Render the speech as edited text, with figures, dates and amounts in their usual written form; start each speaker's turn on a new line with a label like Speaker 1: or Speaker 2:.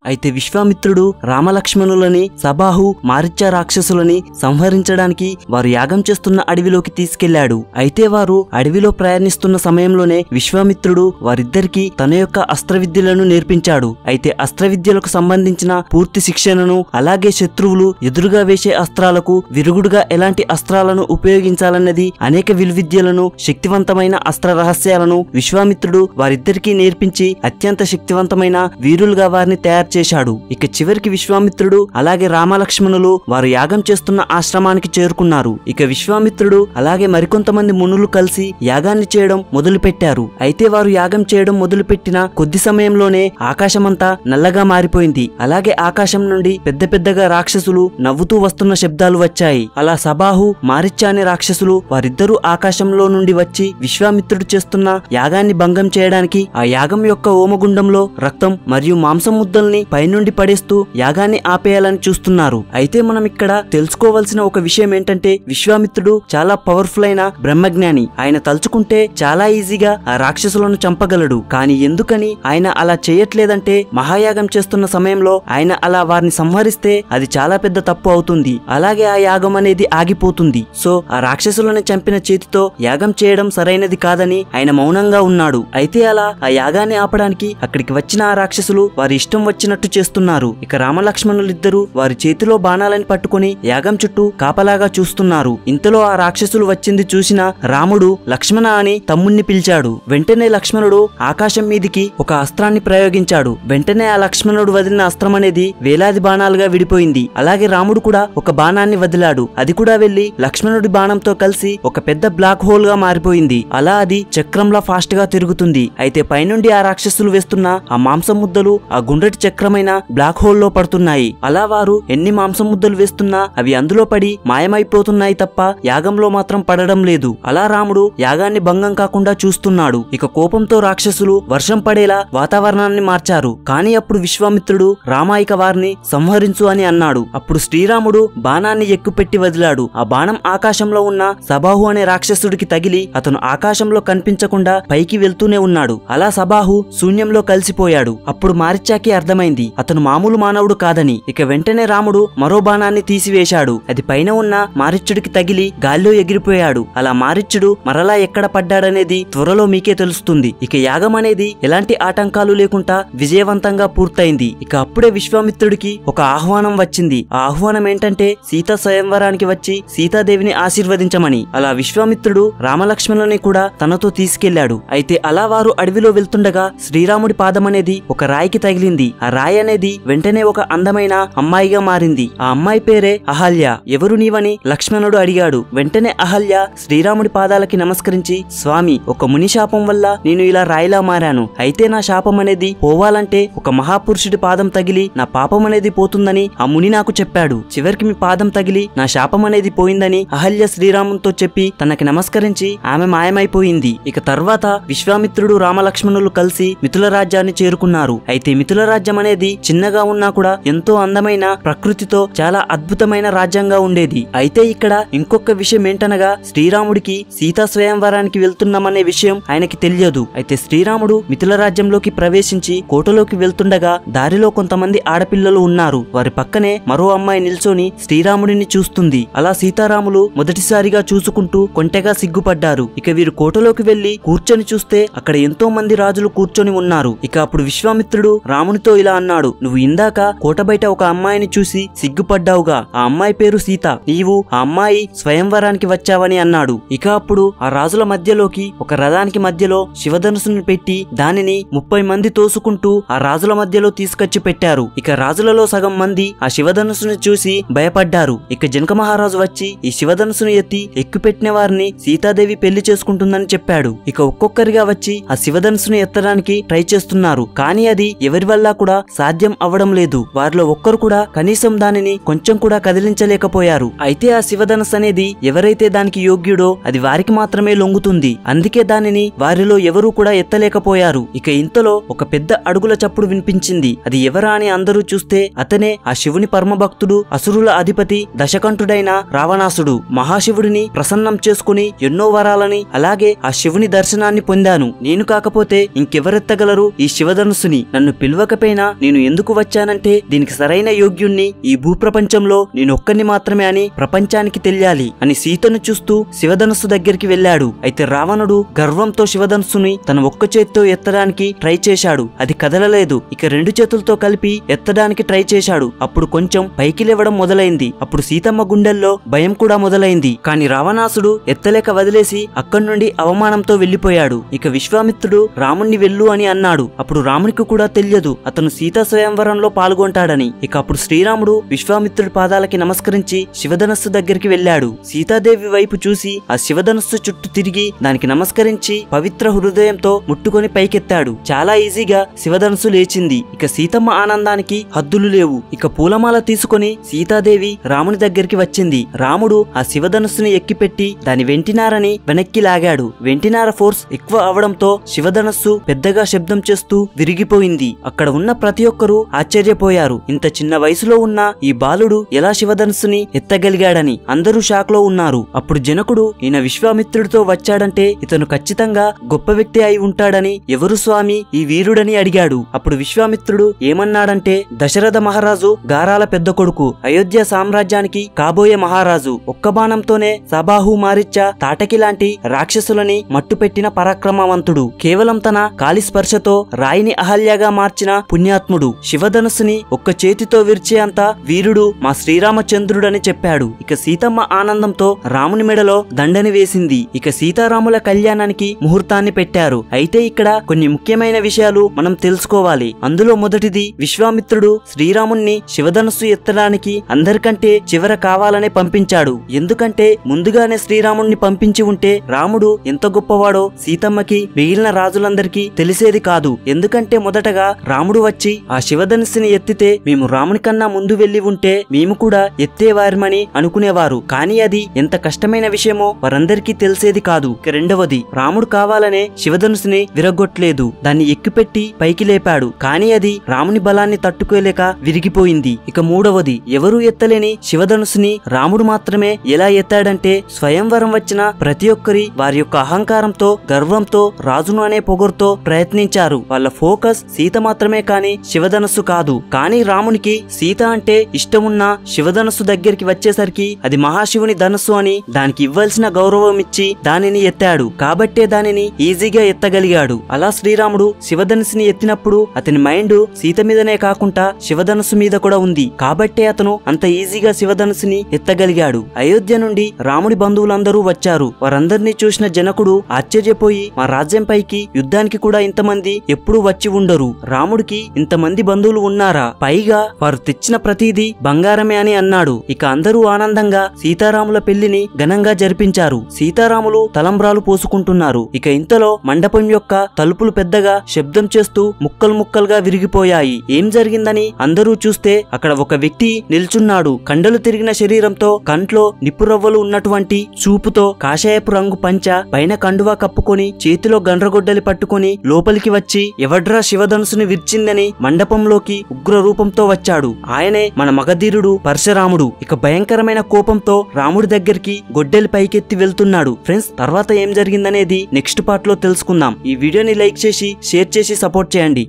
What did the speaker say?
Speaker 1: అయితే విశ్వామిత్రుడు రామలక్ష్మణులని సబాహు మారీచ రాక్షసులని సంహరించడానికి వారు యాగం చేస్తున్న అడవిలోకి తీసుకెళ్లాడు. అయితే వారు అడవిలో ప్రయాణిస్తున్న సమయంలోనే విశ్వామిత్రుడు వారిద్దరికి తన యొక్క అస్త్ర విద్యలను నేర్పించాడు. అయితే అస్త్ర విద్యలకు సంబంధించిన పూర్తి శిక్షణను, అలాగే శత్రువులు ఎదురుగా వేసే అస్త్రాలకు విరుగుడుగా ఎలాంటి అస్త్రాలను ఉపయోగించాలన్నది అనేక విలువిద్యలను, శక్తివంతమైన అస్త్ర రహస్యాలను విశ్వామిత్రుడు వారిద్దరికీ నేర్పించి అత్యంత శక్తివంతమైన వీరులుగా వారిని తయారు చేశాడు. ఇక చివరికి విశ్వామిత్రుడు అలాగే రామలక్ష్మణులు వారు యాగం చేస్తున్న ఆశ్రమానికి చేరుకున్నారు. ఇక విశ్వామిత్రుడు అలాగే మరికొంతమంది మునులు కలిసి యాగాన్ని చేయడం మొదలుపెట్టారు. అయితే వారు యాగం చేయడం మొదలుపెట్టిన కొద్ది సమయంలోనే ఆకాశమంతా నల్లగా మారిపోయింది. అలాగే ఆకాశం నుండి పెద్ద పెద్దగా రాక్షసులు నవ్వుతూ వస్తున్న శబ్దాలు వచ్చాయి. అలా సబాహు, మారీచ అనే రాక్షసులు వారిద్దరూ ఆకాశంలో నుండి వచ్చి విశ్వామిత్రుడు చేస్తున్న యాగాన్ని భంగం చేయడానికి ఆ యాగం యొక్క హోమగుండంలో రక్తం మరియు మాంసం ముద్దల్ని పైనుండి పడేస్తూ యాగాన్ని ఆపేయాలని చూస్తున్నారు. అయితే మనం ఇక్కడ తెలుసుకోవాల్సిన ఒక విషయం ఏంటంటే విశ్వామిత్రుడు చాలా పవర్ఫుల్ అయిన బ్రహ్మజ్ఞాని. ఆయన తలుచుకుంటే చాలా ఈజీగా ఆ రాక్షసులను చంపగలడు. కానీ ఎందుకని ఆయన అలా చేయట్లేదంటే మహాయాగం చేస్తున్న సమయంలో ఆయన అలా వారిని సంహరిస్తే అది చాలా పెద్ద తప్పు అవుతుంది. అలాగే ఆ యాగం అనేది ఆగిపోతుంది. సో ఆ రాక్షసులను చంపిన చేతితో యాగం చేయడం సరైనది కాదని ఆయన మౌనంగా ఉన్నాడు. అయితే అలా ఆ యాగాన్ని ఆపడానికి అక్కడికి వచ్చిన ఆ రాక్షసులు వారి ఇష్టం వచ్చినట్టు చేస్తున్నారు. ఇక రామలక్ష్మణులిద్దరూ వారి చేతిలో బాణాలని పట్టుకుని యాగం చుట్టూ కాపలాగా చూస్తున్నారు. ఇంతలో ఆ రాక్షసులు వచ్చింది చూసిన రాముడు లక్ష్మణ అని తమ్ముణ్ణి పిలిచాడు. వెంటనే లక్ష్మణుడు ఆకాశం మీదికి ఒక అస్త్రాన్ని ప్రయోగించాడు. వెంటనే ఆ లక్ష్మణుడు వదిలిన అస్త్రం అనేది వేలాది బాణాలుగా విడిపోయింది. అలాగే రాముడు కూడా ఒక బాణాన్ని వదిలాడు. అది కూడా వెళ్లి లక్ష్మణుడి బాణంతో కలిసి ఒక పెద్ద బ్లాక్ హోల్ గా మారిపోయింది. అలా అది చక్రంలా ఫాస్ట్ గా తిరుగుతుంది. అయితే పైనుండి ఆ రాక్షసులు వేస్తున్న ఆ మాంసం ముద్దలు ఆ గుండ్రటి చక్రమైన బ్లాక్ హోల్ లో పడుతున్నాయి. అలా వారు ఎన్ని మాంసం ముద్దలు వేస్తున్నా అవి అందులో పడి మాయమైపోతున్నాయి తప్ప యాగంలో మాత్రం పడడం లేదు. అలా రాముడు యాగాన్ని భంగం కాకుండా చూస్తున్నాడు. ఇక కోపంతో రాక్షసులు వర్షం పడేలా వాతావరణాన్ని మార్చారు. కానీ అప్పుడు విశ్వామిత్రుడు రామాయిక వారిని సంహరించు అని అన్నాడు. అప్పుడు శ్రీరాముడు బాణాన్ని ఎక్కుపెట్టి వదిలాడు. ఆ బాణం ఆకాశంలో ఉన్న సబాహు అనే రాక్షసుడికి తగిలి అతను ఆకాశంలో కనిపించకుండా పైకి వెళ్తూనే ఉన్నాడు. అలా సబాహు శూన్యంలో కలిసిపోయాడు. అప్పుడు మారీచకి అర్థమైంది అతను మామూలు మానవుడు కాదని. ఇక వెంటనే రాముడు మరో బాణాన్ని తీసివేశాడు. అది పైన ఉన్న మారీచుడికి తగిలి గాల్లో ఎగిరిపోయాడు. అలా మారీచుడు మరలా ఎక్కడ పడ్డాడనేది త్వరలో మీకే తెలుస్తుంది. ఇక యాగం అనేది ఎలాంటి ఆటంకాలు లేకుండా విజయవంతంగా పూర్తయింది. ఇక అప్పుడే విశ్వామిత్రుడికి ఒక ఆహ్వానం వచ్చింది. ఆ ఆహ్వానం ఏంటంటే సీతా స్వయంవరానికి వచ్చి సీతాదేవిని ఆశీర్వదించమని. అలా విశ్వామిత్రుడు రామలక్ష్మణుని కూడా తనతో తీసుకెళ్లాడు. అయితే అలా వారు అడవిలో వెళ్తుండగా శ్రీరాముడి పాదం అనేది ఒక రాయికి తగిలింది. ఆ రాయి అనేది వెంటనే ఒక అందమైన అమ్మాయిగా మారింది. ఆ అమ్మాయి పేరే అహల్య. ఎవరు నీవని లక్ష్మణుడు అడిగాడు. వెంటనే అహల్య శ్రీరాముడి పాదాలకి నమస్కరించి, స్వామి, ఒక ముని శాపం వల్ల నేను ఇలా రాయిలా మారాను. అయితే నా శాపం అనేది పోవాలంటే ఒక మహాపురుషుడి పాదం తగిలి నా పాపం అనేది పోతుందని ఆ ముని నాకు చెప్పాడు. చివరికి మీ పాదం తగిలి నా శాపం అనేది పోయిందని అహల్య శ్రీరాముతో చెప్పి తనకి నమస్కరించి ఆమె మాయమైపోయింది. ఇక తర్వాత విశ్వామిత్రుడు రామలక్ష్మణులు కలిసి మిథుల రాజ్యాన్ని చేరుకున్నారు. అయితే మిథుల రాజ్యం అనేది చిన్నగా ఉన్నా కూడా ఎంతో అందమైన ప్రకృతితో చాలా అద్భుతమైన రాజ్యంగా ఉండేది. అయితే ఇక్కడ ఇంకొక విషయం ఏంటనగా శ్రీరాముడికి సీతా స్వయంవరానికి వెళ్తున్నామనే విషయం ఆయనకి తెలియదు. అయితే శ్రీరాముడు మిథుల రాజ్యంలోకి ప్రవేశించి కోటలోకి వెళ్తుండగా దారిలో కొంతమంది ఆడపిల్లలు ఉన్నారు. వారి పక్కనే మరో అమ్మాయి నిల్చొని శ్రీరాముడిని చూస్తుంది. అలా సీతారాములు మొదటిసారిగా చూసుకుంటూ కొంటెగా సిగ్గుపడ్డారు. ఇక వీరు కోటలోకి వెళ్లి కూర్చొని చూస్తే అక్కడ ఎంతో మంది రాజులు కూర్చొని ఉన్నారు. ఇక అప్పుడు విశ్వామిత్రుడు రామునితో ఇలా అన్నాడు, నువ్వు ఇందాక కోట బయట ఒక అమ్మాయిని చూసి సిగ్గుపడ్డావుగా, ఆ అమ్మాయి పేరు సీత. నీవు ఆ అమ్మాయి స్వయంవరానికి వచ్చావని అన్నాడు. ఇక అప్పుడు ఆ రాజుల మధ్యలోకి ఒక రథానికి మధ్యలో శివధనుసుని పెట్టి దానిని 30 మంది తోసుకుంటూ ఆ రాజుల మధ్యలో తీసుకొచ్చి పెట్టారు. ఇక రాజులలో సగం మంది ఆ శివధనుసుని చూసి భయపడ్డారు. ఇక జనక మహారాజు వచ్చి ఈ శివధనుసును ఎత్తి ఎక్కుపెట్టిన వారిని సీతాదేవి పెళ్లి చేసుకుంటుందని చెప్పాడు. ఇక ఒక్కొక్కరిగా వచ్చి ఆ శివధనుసును ఎత్తడానికి ట్రై చేస్తున్నారు. కానీ అది ఎవరి వల్ల కూడా సాధ్యం అవ్వడం లేదు. వారిలో ఒక్కరు కూడా కనీసం దానిని కొంచెం కూడా కదిలించలేకపోయారు. అయితే ఆ శివధనుసు అనేది ఎవరైతే దానికి యోగ్యుడో అది వారికి మాత్రమే లొంగుతుంది. అందుకే దానిని వారిలో ఎవరూ కూడా ఎత్తలేకపోయారు. ఇక ఇంతలో ఒక పెద్ద అడుగుల చప్పుడు వినిపించింది. అది ఎవరా అని అందరూ చూస్తే అతనే ఆ శివుని పరమభక్తుడు, అసురుల అధిపతి, దశకంఠుడైన రావణాసుడు. మహాశివుడిని ప్రసన్నం చేసుకుని ఎన్నో వరాలని అలాగే ఆ శివుని దర్శనాన్ని పొందాను. నేను కాకపోతే ఇంకెవరెత్తగలరు ఈ శివధనుసుని? నన్ను పిలవకపోయినా నేను ఎందుకు వచ్చానంటే దీనికి సరైన యోగ్యుణ్ణి ఈ భూప్రపంచంలో నేనొక్కడిని మాత్రమే అని ప్రపంచానికి తెలియాలి అని సీతను చూస్తూ శివధనుస్సు దగ్గరికి వెళ్ళాడు. అయితే రావణుడు గర్వంతో శివధనుస్సుని తన ఒక్క చేతితో ఎత్తడానికి ట్రై చేశాడు. అది కదలలేదు. ఇక రెండు చేతులతో కలిపి ఎత్తడానికి ట్రై చేశాడు. అప్పుడు కొంచెం పైకి లేవడం మొదలైంది. అప్పుడు సీతమ్మ గుండెల్లో భయం కూడా మొదలైంది. కాని రావణాసుడు ఎత్తలేక వదిలేసి అక్కడి నుండి అవమానంతో వెళ్లిపోయాడు. ఇక విశ్వామిత్రుడు రాముణ్ణి వెళ్ళు అని అన్నాడు. అప్పుడు రామునికి కూడా తెలియదు అతను సీతా స్వయంవరంలో పాల్గొంటాడని. ఇక అప్పుడు శ్రీరాముడు విశ్వామిత్రుడి పాదాలకి నమస్కరించి శివధనస్సు దగ్గరికి వెళ్ళాడు. సీతాదేవి వైపు చూసి ఆ శివధనస్సు చుట్టూ తిరిగి దానికి నమస్కరించి పవిత్ర హృదయంతో ముట్టుకొని పైకెత్తాడు. చాలా ఈజీగా శివధనస్సు లేచింది. ఇక సీతమ్మ ఆనందానికి హద్దులు లేవు. ఇక పూలమాల తీసుకొని సీతాదేవి రాముని దగ్గరికి వచ్చింది. రాముడు ఆ శివధనస్సుని ఎక్కిపెట్టి దాని వెంటినారని వెనక్కి లాగాడు. వెంటినార ఫోర్స్ ఎక్కువ అవడంతో శివధనస్సు పెద్దగా శబ్దం చేస్తూ విరిగిపోయింది. అక్కడ ఉన్న ప్రతి ఒక్కరూ ఆశ్చర్యపోయారు. ఇంత చిన్న వయసులో ఉన్న ఈ బాలుడు ఎలా శివధనస్సుని ఎత్తగలిగాడని అందరూ షాక్ లో ఉన్నారు. అప్పుడు జనకుడు ఈయన విశ్వామిత్రుడితో వచ్చాడంటే ఇతను ఖచ్చితంగా గొప్ప వ్యక్తి అయి ఉంటాడని, ఎవరు స్వామి ఈ వీరుడని అడిగాడు. అప్పుడు విశ్వామిత్రుడు ఏమన్నాడంటే, దశరథ మహారాజు గారాల పెద్ద కొడుకు, అయోధ్య సామ్రాజ్యానికి కాబోయే మహారాజు, ఒక్క బాణంతోనే సబాహు మారిచ్చా తాటకి లాంటి రాక్షసులని మట్టుపెట్టిన పరాక్రమవంతుడు, కేవలం తన కాలి స్పర్శతో రాయిని అహల్యగా మార్చిన పుణ్యాత్ముడు, శివధనుస్సుని ఒక్క చేతితో విరిచే అంత వీరుడు మా శ్రీరామచంద్రుడని చెప్పాడు. ఇక సీతమ్మ ఆనందంతో రాముని మెడలో దండని వేసింది. ఇక సీతారాముల కళ్యాణానికి ముహూర్తాన్ని పెట్టారు. అయితే ఇక్కడ కొన్ని ముఖ్యమైన విషయాలు మనం తెలుసుకోవాలి. అందులో మొదటిది, విశ్వామిత్రుడు శ్రీరాముణ్ణి శివధనుస్సు ఎత్తడానికి అందరికంటే చివర కావాలనే పంపించాడు. ఎందుకంటే ముందుగానే శ్రీరాముణ్ణి పంపించి ఉంటే రాముడు ఎంత గొప్పవాడో సీతమ్మకి మిగిలిన రాజులందరికీ తెలిసేది కాదు. ఎందుకంటే మొదటగా రాముడు వచ్చి ఆ శివధనుస్సుని ఎత్తితే మేము రాముని కన్నా ముందు వెళ్లి ఉంటే మేము కూడా ఎత్తేవారమని అనుకునేవారు. కానీ అది ఎంత కష్టమైన విషయమో వారందరికీ తెలిసేది కాదు. రెండవది, రాముడు కావాలనే శివధనుస్సుని విరగొట్టలేదు, దాన్ని ఎక్కుపెట్టి పైకి లేపాడు. కానీ అది రాముని బలాన్ని తట్టుకోలేక విరిగిపోయింది. ఇక మూడవది, ఎవరూ ఎత్తలేని శివధనుస్సుని రాముడు మాత్రమే ఎలా ఎత్తాడంటే స్వయంవరం వచ్చిన ప్రతి ఒక్కరి వారి యొక్క అహంకారంతో గర్వంతో రాజును అనే పొగరుతో ప్రయత్నించారు. వాళ్ళ ఫోకస్ సీత మాత్రమే కాని శివధనుస్సు కాదు. కానీ రామునికి సీత అంటే ఇష్టమున్న శివధనుస్సు దగ్గరికి వచ్చేసరికి అది మహాశివుని ధనుస్సు అని దానికి ఇవ్వాల్సిన గౌరవం ఇచ్చి దానిని ఎత్తాడు. కాబట్టే దానిని ఈజీగా ఎత్తగలిగాడు. అలా శ్రీరాముడు శివధనుస్సుని ఎత్తినప్పుడు అతని మైండ్ సీత మీదనే కాకుండా శివధనుస్సు మీద కూడా ఉంది. కాబట్టే అతను అంత ఈజీగా శివధనుస్సుని ఎత్తగలిగాడు. అయోధ్య నుండి రాముడి బంధువులందరూ వచ్చారు. వారందరినీ చూసిన జనకుడు ఆశ్చర్యపోయి, మా రాజ్యం పైకి యుద్ధానికి కూడా ఇంతమంది ఎప్పుడూ వచ్చి ఉండరు, రాముడికి ఇంతమంది బంధువులు ఉన్నారా, పైగా వారు తెచ్చిన ప్రతిదీ బంగారమే అని అన్నాడు. ఇక అందరూ ఆనందంగా సీతారాముల పెళ్లిని ఘనంగా జరిపించారు. సీతారాములు తలంబ్రాలు పోసుకుంటున్నారు. ఇక ఇంతలో మండపం యొక్క తలుపులు పెద్దగా శబ్దం చేస్తూ ముక్కలు ముక్కలుగా విరిగిపోయాయి. ఏం జరిగిందని అందరూ చూస్తే అక్కడ ఒక వ్యక్తి నిల్చున్నాడు. కండలు తిరిగిన శరీరంతో, కంట్లో నిప్పురవ్వలు ఉన్నటువంటి చూపుతో, కాషాయపు రంగు పంచ పైన కండువా కప్పుకొని చేతిలో గండ్రగొడ్డలి పట్టుకొని లోపలికి వచ్చి ఎవడ్రా శివధనుసుని విరిచిందని మండపంలోకి ఉగ్ర రూపంతో వచ్చాడు. ఆయనే మన మగధీరుడు పరశురాముడు. ఇక భయంకరమైన కోపంతో రాముడి దగ్గరికి గొడ్డలి పైకెత్తి వెళ్తున్నాడు. ఫ్రెండ్స్, తర్వాత ఏం జరిగిందనేది నెక్స్ట్ పార్ట్ లో తెలుసుకుందాం. ఈ వీడియోని లైక్ చేసి షేర్ చేసి సపోర్ట్ చేయండి.